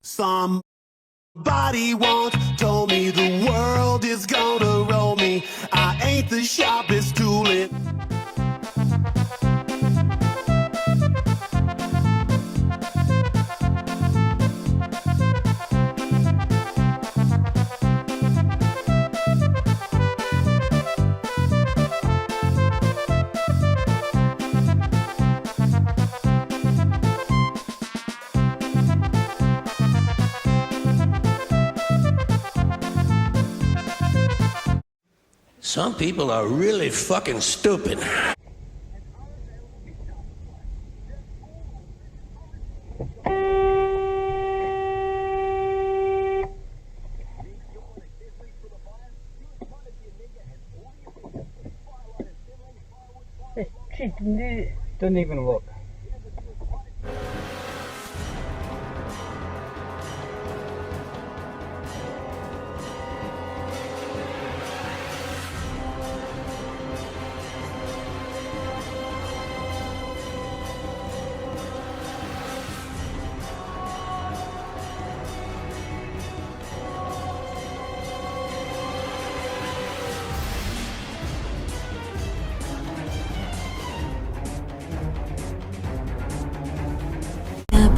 Somebody once told me the world is gonna roll me. I ain't the sharpest tool in. Some people are really fucking stupid. Don't even look.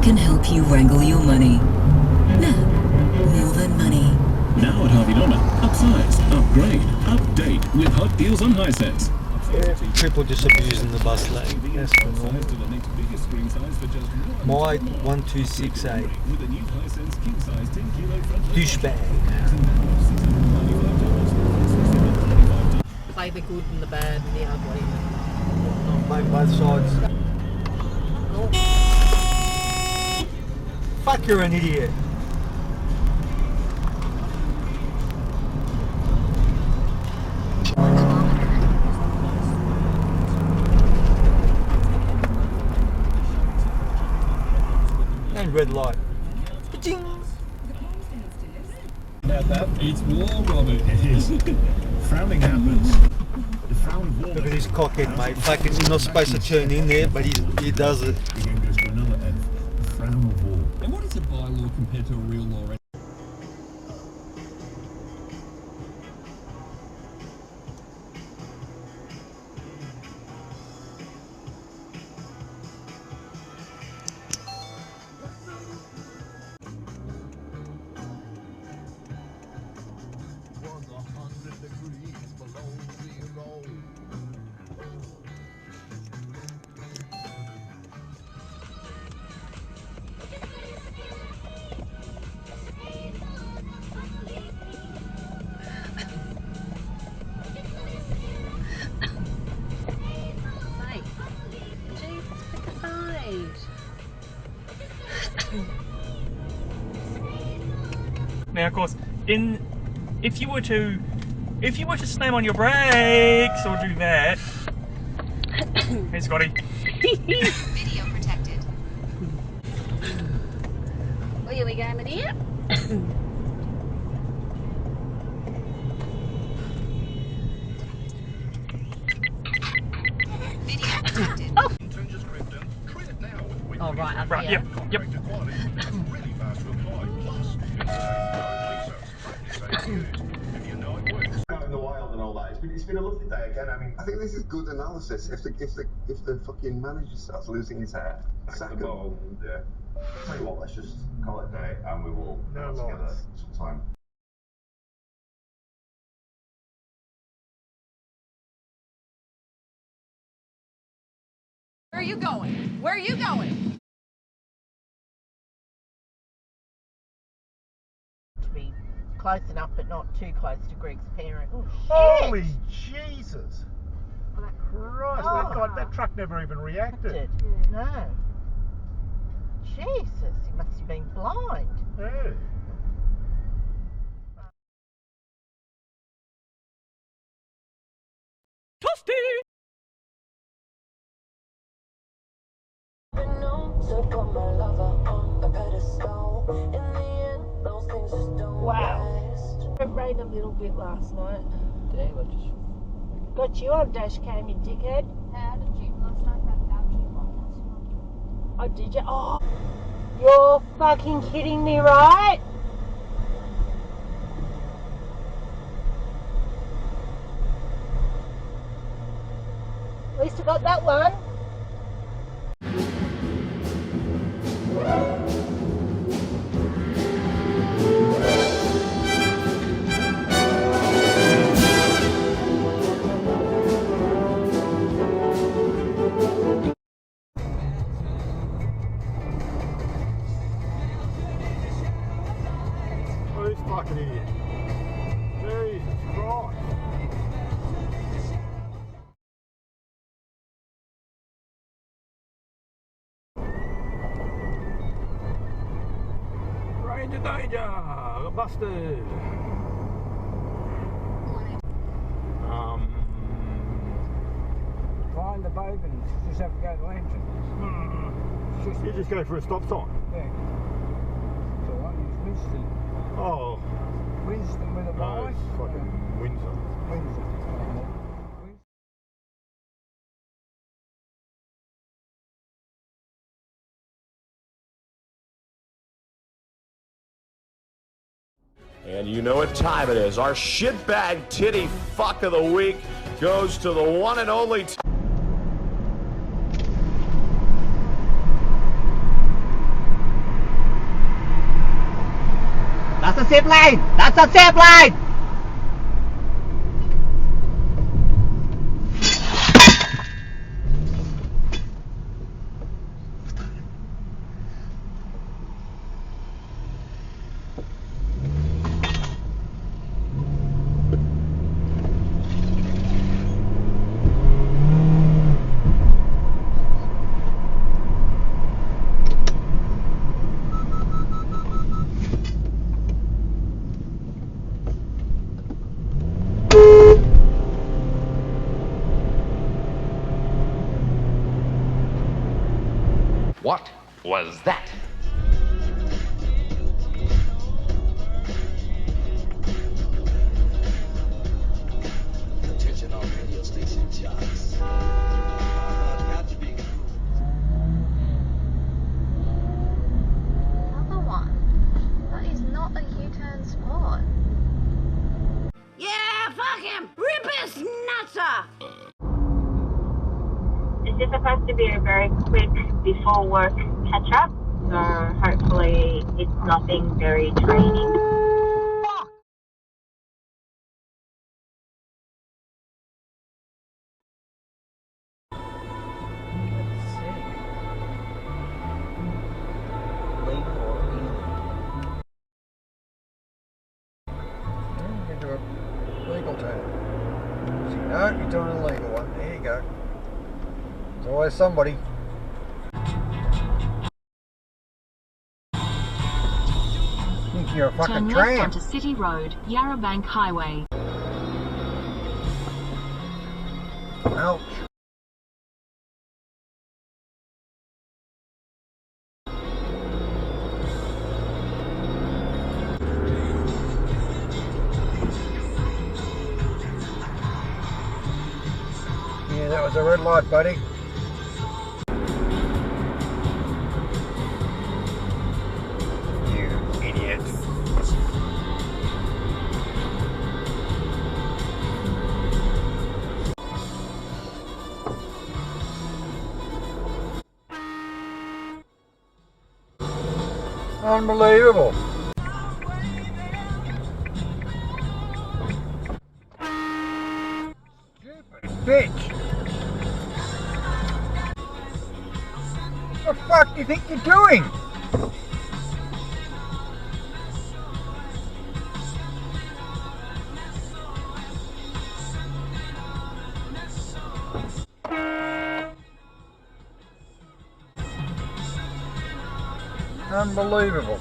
Can help you wrangle your money. Now, more than money. Now at Harvey Norman, upsize, upgrade, update with hot deals on high sets. Triple disabusing the bus lane. That's the normal. My 1268. Douchebag. Play the good and the bad and the ugly. Play both sides. Fuck, you're an idiot. And red light. About that, it's war, Robert. It is. Frowning happens. The frown of war. Look at his cockhead, mate. Fucking, you're not supposed to turn in there, but he does it. Again goes to another F. The frown of war. And what is a bylaw compared to a real law? Now, of course, if you were to slam on your brakes or do that, hey Scotty. Video protected. Well, here we go, my dear. Video protected. Oh. Oh, right, up Right, here. yep. Out in the wild and all that. It's been a lovely day again. I mean, I think this is good analysis. If the fucking manager starts losing his hair, sack the ball. Yeah. Tell you what, let's just call it a day and we will get together sometime. Where are you going? Where are you going? To be close enough, but not too close to Greg's parent. Oh, shit. Holy Jesus! Oh, that Christ, that truck never even reacted. No. Jesus, he must have been blind. Yeah. Toasty! Wow. It rained a little bit last night. Damn, I just got you on dash cam, you dickhead. I had a Jeep last night, that Jeep on last night. Oh, did you? Oh. You're fucking kidding me, right? At least I got that one. Who's fucking idiot? Jesus Christ. Ranger danger! Got busted! Find the boat and just have to go to the entrance. You just go for a stop sign? Yeah. So I use Winston. Oh. Winston with a No, Y. it's fucking Windsor. Winston. And you know what time it is. Our shitbag titty fuck of the week goes to the one and only... That's a zip line! That's a zip line! What was that? Attention all radio station jocks. Another one. That is not a U-turn spot. Yeah, fuck him! Rip his nuts off! This is supposed to be a very quick before work catch up, so hopefully it's nothing very draining. Legal turn. So you know you're doing a legal one. There you go. There's always somebody. Think you're a fucking Turn tramp. left onto City Road, Yarrabank Highway. Ouch. Yeah, that was a red light, buddy. You idiot. Unbelievable. Bitch! What the fuck do you think you're doing? Unbelievable.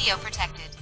video protected.